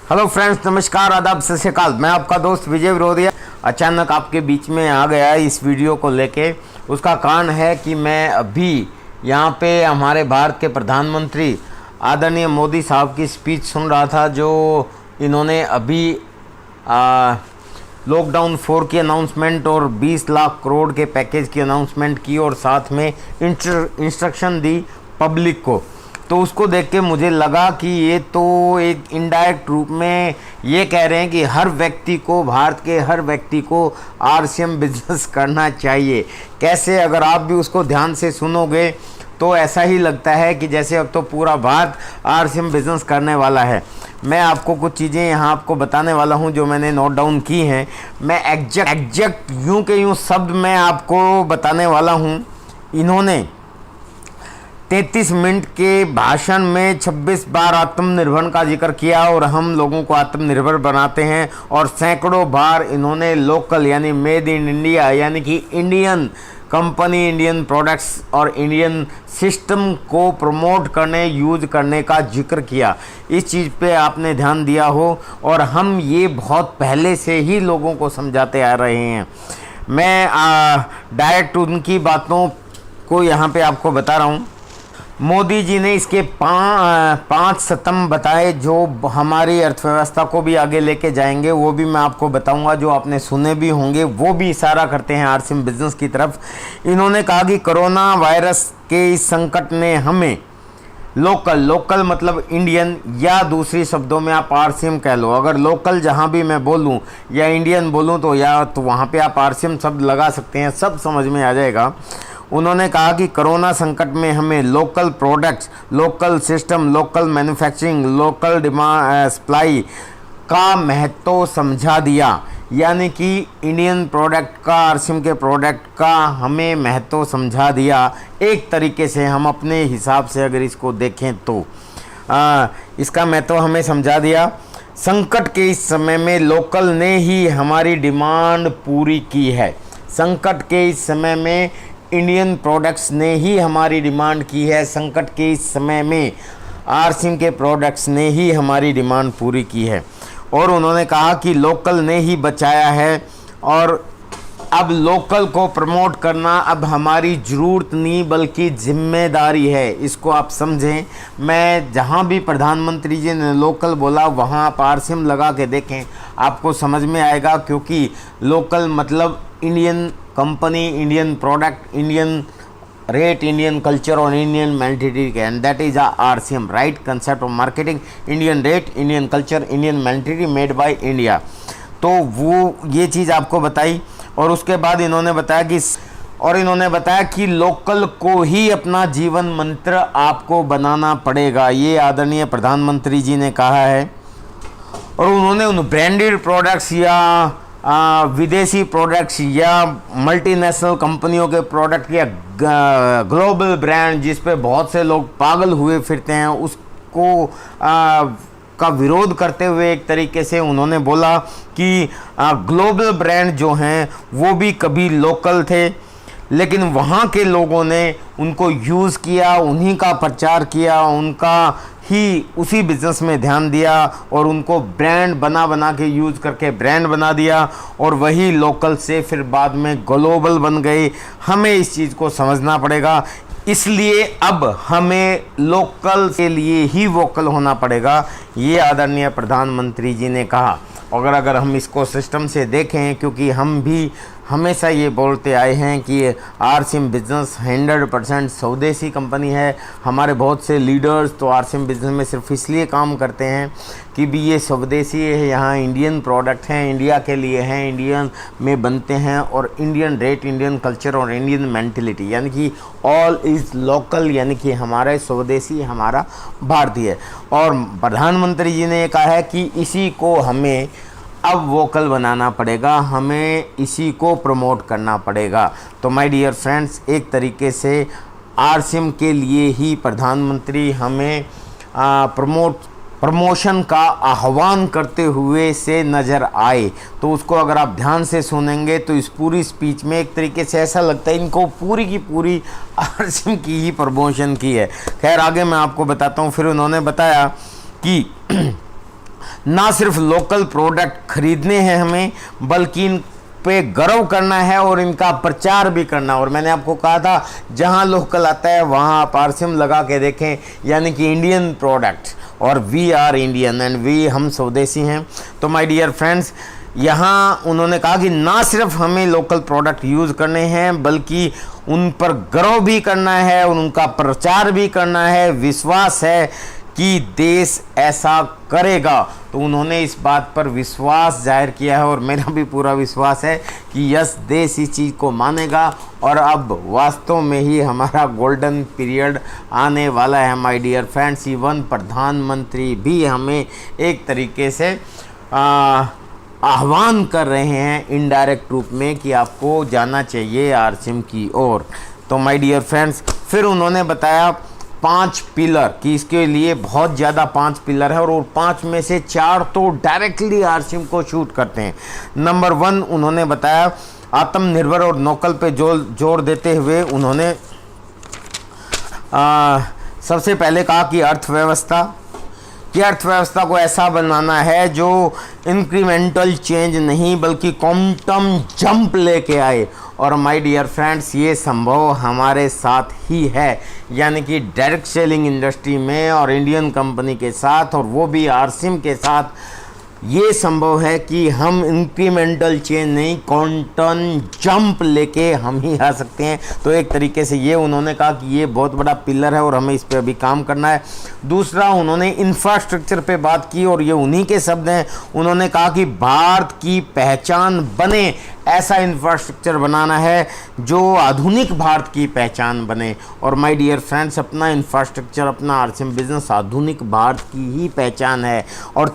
Hello friends, नमस्कार, आदाब, सत श्री अकाल। मैं आपका दोस्त विजय विरोधिया अचानक आपके बीच में आ गया इस वीडियो को लेके। उसका कारण है कि मैं अभी यहाँ पे हमारे भारत के प्रधानमंत्री आदरणीय मोदी साहब की स्पीच सुन रहा था, जो इन्होंने अभी लॉकडाउन 4 की अनाउंसमेंट और 20 लाख करोड़ के पैकेज की अनाउंसमेंट की और साथ में इंस्ट्रक्शन दी पब्लिक को। तो उसको देख के मुझे लगा कि ये तो एक इनडायरेक्ट रूप में ये कह रहे हैं कि हर व्यक्ति को, भारत के हर व्यक्ति को आरसीएम बिजनेस करना चाहिए। कैसे, अगर आप भी उसको ध्यान से सुनोगे तो ऐसा ही लगता है कि जैसे अब तो पूरा भारत आरसीएम बिजनेस करने वाला है। मैं आपको कुछ चीज़ें यहाँ आपको बताने वाला हूँ जो मैंने नोट डाउन की हैं। मैं एग्जैक्ट यूँ के यूँ शब्द मैं आपको बताने वाला हूँ। इन्होंने 33 मिनट के भाषण में 26 बार आत्मनिर्भर का जिक्र किया और हम लोगों को आत्मनिर्भर बनाते हैं, और सैकड़ों बार इन्होंने लोकल यानी मेड इन इंडिया यानी कि इंडियन कंपनी, इंडियन प्रोडक्ट्स और इंडियन सिस्टम को प्रमोट करने, यूज करने का जिक्र किया। इस चीज़ पे आपने ध्यान दिया हो, और हम ये बहुत पहले से ही लोगों को समझाते आ रहे हैं। मैं डायरेक्ट उनकी बातों को यहाँ पे आपको बता रहा हूँ। मोदी जी ने इसके पांच स्तंभ बताए जो हमारी अर्थव्यवस्था को भी आगे लेके जाएंगे। वो भी मैं आपको बताऊंगा, जो आपने सुने भी होंगे। वो भी इशारा करते हैं आरसीएम बिजनेस की तरफ। इन्होंने कहा कि कोरोना वायरस के इस संकट ने हमें लोकल मतलब इंडियन, या दूसरी शब्दों में आप आरसीएम कह लो। अगर लोकल जहाँ भी मैं बोलूँ या इंडियन बोलूँ तो या तो वहाँ पे आप आरसीएम शब्द लगा सकते हैं, सब समझ में आ जाएगा। उन्होंने कहा कि कोरोना संकट में हमें local products, local system, local manufacturing, local demand supply का महत्व समझा दिया। यानी कि इंडियन प्रोडक्ट का, आरसीएम के प्रोडक्ट का हमें महत्व समझा दिया। एक तरीके से हम अपने हिसाब से अगर इसको देखें तो इसका महत्व हमें समझा दिया। संकट के इस समय में लोकल ने ही हमारी डिमांड पूरी की है। संकट के इस समय में इंडियन प्रोडक्ट्स ने ही हमारी डिमांड की है। संकट के इस समय में आरसीएम के प्रोडक्ट्स ने ही हमारी डिमांड पूरी की है। और उन्होंने कहा कि लोकल ने ही बचाया है, और अब लोकल को प्रमोट करना अब हमारी ज़रूरत नहीं बल्कि जिम्मेदारी है। इसको आप समझें। मैं जहाँ भी प्रधानमंत्री जी ने लोकल बोला वहाँ आप आरसीएम लगा के देखें, आपको समझ में आएगा। क्योंकि लोकल मतलब Indian company, Indian product, Indian rate, Indian culture और इंडियन मेंटालिटी के, and that is RCM, right concept of marketing. Indian rate, Indian culture, Indian mentality made by India. तो वो ये चीज़ आपको बताई। और उसके बाद इन्होंने बताया कि लोकल को ही अपना जीवन मंत्र आपको बनाना पड़ेगा। ये आदरणीय प्रधानमंत्री जी ने कहा है। और उन्होंने उन ब्रांडेड प्रोडक्ट्स या विदेशी प्रोडक्ट्स या मल्टीनेशनल कंपनियों के प्रोडक्ट या ग्लोबल ब्रांड जिस पे बहुत से लोग पागल हुए फिरते हैं, उसको का विरोध करते हुए एक तरीके से उन्होंने बोला कि ग्लोबल ब्रांड जो हैं वो भी कभी लोकल थे, लेकिन वहाँ के लोगों ने उनको यूज़ किया, उन्हीं का प्रचार किया, उनका ही उसी बिज़नेस में ध्यान दिया और उनको ब्रांड बना के यूज़ करके ब्रांड बना दिया, और वही लोकल से फिर बाद में ग्लोबल बन गए। हमें इस चीज़ को समझना पड़ेगा। इसलिए अब हमें लोकल के लिए ही वोकल होना पड़ेगा, ये आदरणीय प्रधानमंत्री जी ने कहा। अगर हम इसको सिस्टम से देखें, क्योंकि हम भी हमेशा ये बोलते आए हैं कि आरसीएम बिजनेस 100% स्वदेशी कंपनी है। हमारे बहुत से लीडर्स तो आरसीएम बिजनेस में सिर्फ इसलिए काम करते हैं कि भी ये स्वदेशी है, यहाँ इंडियन प्रोडक्ट हैं, इंडिया के लिए हैं, इंडियन में बनते हैं, और इंडियन रेट, इंडियन कल्चर और इंडियन मेंटालिटी, यानी कि ऑल इज़ लोकल, यानी कि हमारा स्वदेशी, हमारा भारतीय। और प्रधानमंत्री जी ने कहा है कि इसी को हमें अब वोकल बनाना पड़ेगा, हमें इसी को प्रमोट करना पड़ेगा। तो माय डियर फ्रेंड्स, एक तरीके से आरसीएम के लिए ही प्रधानमंत्री हमें प्रमोशन का आह्वान करते हुए से नज़र आए। तो उसको अगर आप ध्यान से सुनेंगे तो इस पूरी स्पीच में एक तरीके से ऐसा लगता है इनको पूरी की पूरी आरसीएम की ही प्रमोशन की है। खैर आगे मैं आपको बताता हूँ। फिर उन्होंने बताया कि ना सिर्फ लोकल प्रोडक्ट खरीदने हैं हमें, बल्कि इन पे गर्व करना है और इनका प्रचार भी करना। और मैंने आपको कहा था जहां लोकल आता है वहां आप आरसीएम लगा के देखें, यानी कि इंडियन प्रोडक्ट, और we are Indian and we, हम स्वदेशी हैं। तो माय डियर फ्रेंड्स, यहाँ उन्होंने कहा कि ना सिर्फ हमें लोकल प्रोडक्ट यूज़ करने हैं, बल्कि उन पर गर्व भी करना है और उनका प्रचार भी करना है। विश्वास है कि देश ऐसा करेगा। तो उन्होंने इस बात पर विश्वास जाहिर किया है और मेरा भी पूरा विश्वास है कि यस, देश इस चीज़ को मानेगा और अब वास्तव में ही हमारा गोल्डन पीरियड आने वाला है माय डियर फ्रेंड्स। इवन प्रधानमंत्री भी हमें एक तरीके से आह्वान कर रहे हैं इनडायरेक्ट रूप में कि आपको जाना चाहिए आरसीएम की ओर। तो माय डियर फ्रेंड्स, फिर उन्होंने बताया 5 पिलर कि इसके लिए बहुत ज़्यादा 5 पिलर है और 5 में से 4 तो डायरेक्टली आरसीएम को शूट करते हैं। नंबर 1 उन्होंने बताया आत्मनिर्भर और लोकल पे जोर देते हुए उन्होंने सबसे पहले कहा कि अर्थव्यवस्था को ऐसा बनाना है जो इंक्रीमेंटल चेंज नहीं बल्कि क्वांटम जंप लेके आए। और माय डियर फ्रेंड्स, ये संभव हमारे साथ ही है, यानी कि डायरेक्ट सेलिंग इंडस्ट्री में और इंडियन कंपनी के साथ, और वो भी आरसीएम के साथ ये संभव है कि हम इंक्रीमेंटल चेंज नहीं, क्वांटम जंप लेके हम ही आ सकते हैं। तो एक तरीके से ये उन्होंने कहा कि ये बहुत बड़ा पिलर है और हमें इस पे अभी काम करना है। दूसरा, उन्होंने इंफ्रास्ट्रक्चर पे बात की और ये उन्हीं के शब्द हैं। उन्होंने कहा कि भारत की पहचान बने, ऐसा इंफ्रास्ट्रक्चर बनाना है जो आधुनिक भारत की पहचान बने। और माय डियर फ्रेंड्स, अपना इंफ्रास्ट्रक्चर, अपना आरसीएम बिजनेस आधुनिक भारत की ही पहचान है। और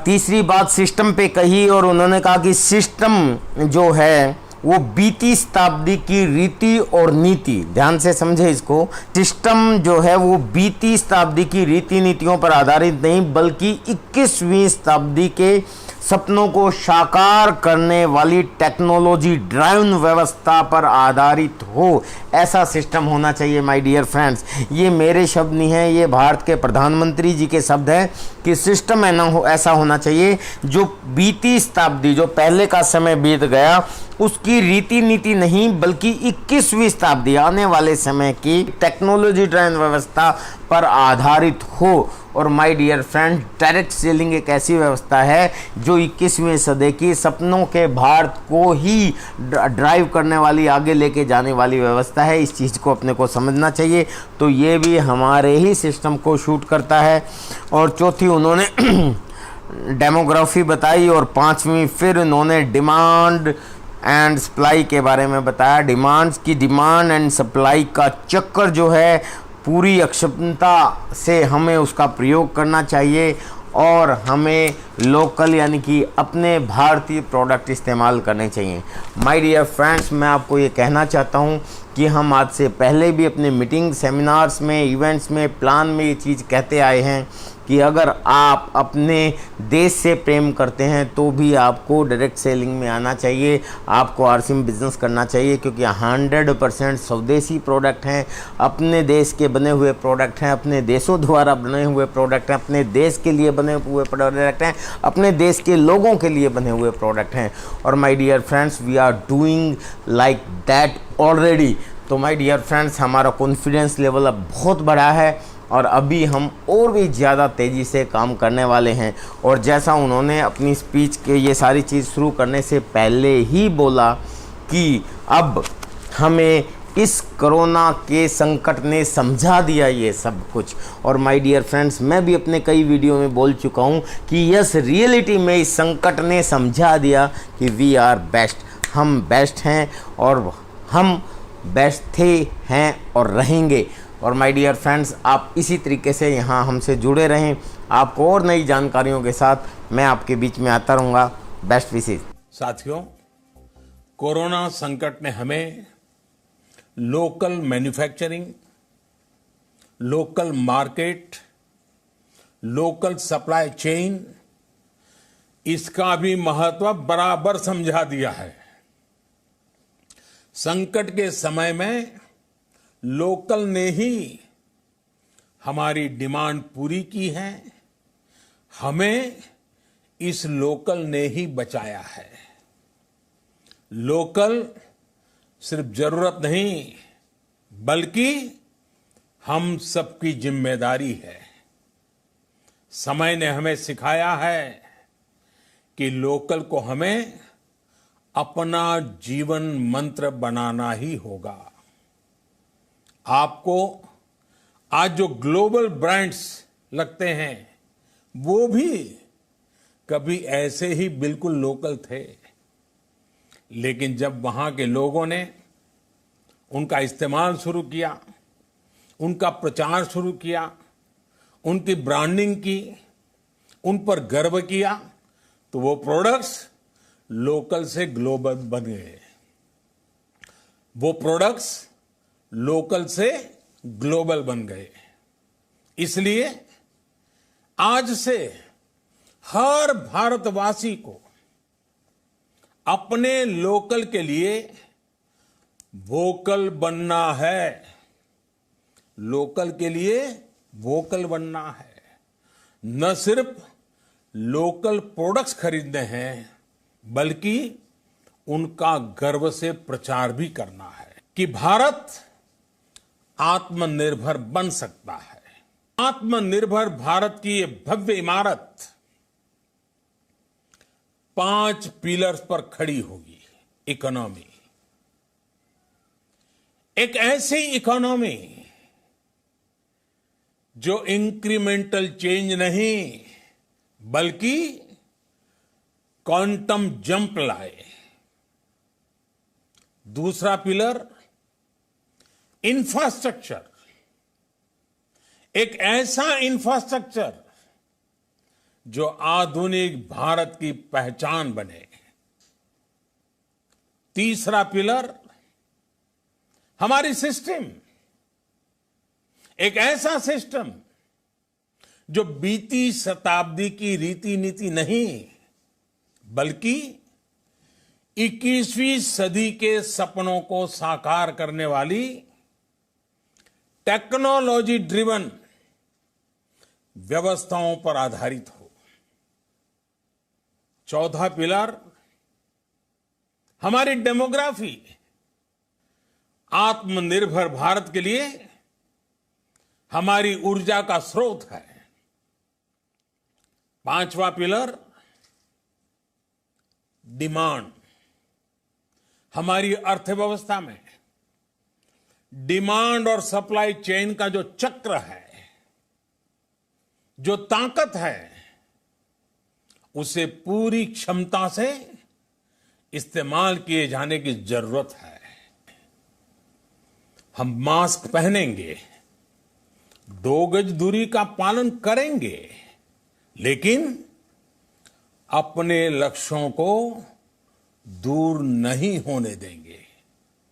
तीसरी बात सिस्टम पे कही और उन्होंने कहा कि सिस्टम जो है वो बीती शताब्दी की रीति और नीति, ध्यान से समझे इसको, सिस्टम जो है वो बीती शताब्दी की रीति नीतियों पर आधारित नहीं बल्कि 21वीं शताब्दी के सपनों को साकार करने वाली टेक्नोलॉजी ड्राइवन व्यवस्था पर आधारित हो, ऐसा सिस्टम होना चाहिए माय डियर फ्रेंड्स। ये मेरे शब्द नहीं हैं, ये भारत के प्रधानमंत्री जी के शब्द हैं कि सिस्टम ऐसा होना चाहिए जो बीती शताब्दी, जो पहले का समय बीत गया, उसकी रीति नीति नहीं बल्कि 21वीं शताब्दी आने वाले समय की टेक्नोलॉजी ड्राइवन व्यवस्था पर आधारित हो। और my dear friend, direct selling एक ऐसी व्यवस्था है जो 21वीं सदी की सपनों के भारत को ही ड्राइव करने वाली, आगे लेके जाने वाली व्यवस्था है। इस चीज़ को अपने को समझना चाहिए। तो ये भी हमारे ही सिस्टम को शूट करता है। और चौथी उन्होंने डेमोग्राफी बताई और 5वीं फिर उन्होंने डिमांड एंड सप्लाई के बारे में बताया। डिमांड एंड सप्लाई का चक्कर जो है पूरी अक्षमता से हमें उसका प्रयोग करना चाहिए और हमें लोकल यानी कि अपने भारतीय प्रोडक्ट इस्तेमाल करने चाहिए। माय डियर फ्रेंड्स, मैं आपको ये कहना चाहता हूँ कि हम आज से पहले भी अपने मीटिंग, सेमिनार्स में, इवेंट्स में, प्लान में ये चीज़ कहते आए हैं कि अगर आप अपने देश से प्रेम करते हैं तो भी आपको डायरेक्ट सेलिंग में आना चाहिए, आपको आरसीएम बिजनेस करना चाहिए, क्योंकि 100% स्वदेशी प्रोडक्ट हैं, अपने देश के बने हुए प्रोडक्ट हैं, अपने देशों द्वारा बने हुए प्रोडक्ट हैं, अपने देश के लिए बने हुए प्रोडक्ट हैं, अपने देश के लोगों के लिए बने हुए प्रोडक्ट हैं। और my dear friends, we are doing like that already. तो माय डियर फ्रेंड्स, हमारा कॉन्फिडेंस लेवल अब बहुत बड़ा है और अभी हम और भी ज़्यादा तेज़ी से काम करने वाले हैं। और जैसा उन्होंने अपनी स्पीच के ये सारी चीज़ शुरू करने से पहले ही बोला कि अब हमें इस कोरोना के संकट ने समझा दिया ये सब कुछ। और माय डियर फ्रेंड्स, मैं भी अपने कई वीडियो में बोल चुका हूँ कि यस, रियलिटी में इस संकट ने समझा दिया कि वी आर बेस्ट, हम बेस्ट हैं और हम बेस्ट थे, हैं और रहेंगे। और माय डियर फ्रेंड्स, आप इसी तरीके से यहाँ हमसे जुड़े रहें। आपको और नई जानकारियों के साथ मैं आपके बीच में आता रहूँगा। बेस्ट विशेष। साथियों, कोरोना संकट ने हमें local manufacturing, local market, local supply chain, इसका भी महत्व बराबर समझा दिया है। संकट के समय में लोकल ने ही हमारी डिमांड पूरी की है, हमें इस लोकल ने ही बचाया है। लोकल सिर्फ जरूरत नहीं बल्कि हम सबकी जिम्मेदारी है। समय ने हमें सिखाया है कि लोकल को हमें अपना जीवन मंत्र बनाना ही होगा। आपको आज जो ग्लोबल ब्रांड्स लगते हैं वो भी कभी ऐसे ही बिल्कुल लोकल थे, लेकिन जब वहां के लोगों ने उनका इस्तेमाल शुरू किया, उनका प्रचार शुरू किया, उनकी ब्रांडिंग की, उन पर गर्व किया, तो वो प्रोडक्ट्स लोकल से ग्लोबल बन गए। वो प्रोडक्ट्स लोकल से ग्लोबल बन गए। इसलिए आज से हर भारतवासी को अपने लोकल के लिए वोकल बनना है। लोकल के लिए वोकल बनना है। न सिर्फ लोकल प्रोडक्ट्स खरीदने हैं बल्कि उनका गर्व से प्रचार भी करना है कि भारत आत्मनिर्भर बन सकता है। आत्मनिर्भर भारत की ये भव्य इमारत 5 पिलर्स पर खड़ी होगी। इकोनॉमी, एक ऐसी इकोनॉमी जो इंक्रीमेंटल चेंज नहीं बल्कि क्वांटम जंप लाए। दूसरा पिलर इंफ्रास्ट्रक्चर, एक ऐसा इंफ्रास्ट्रक्चर जो आधुनिक भारत की पहचान बने। तीसरा पिलर हमारी सिस्टम, एक ऐसा सिस्टम जो बीती शताब्दी की रीति नीति नहीं बल्कि 21वीं सदी के सपनों को साकार करने वाली टेक्नोलॉजी ड्रिवन व्यवस्थाओं पर आधारित हो। चौथा पिलर हमारी डेमोग्राफी, आत्मनिर्भर भारत के लिए हमारी ऊर्जा का स्रोत है। पांचवा पिलर डिमांड, हमारी अर्थव्यवस्था में डिमांड और सप्लाई चेन का जो चक्र है, जो ताकत है, उसे पूरी क्षमता से इस्तेमाल किए जाने की जरूरत है। हम मास्क पहनेंगे, 2 गज दूरी का पालन करेंगे, लेकिन अपने लक्ष्यों को दूर नहीं होने देंगे।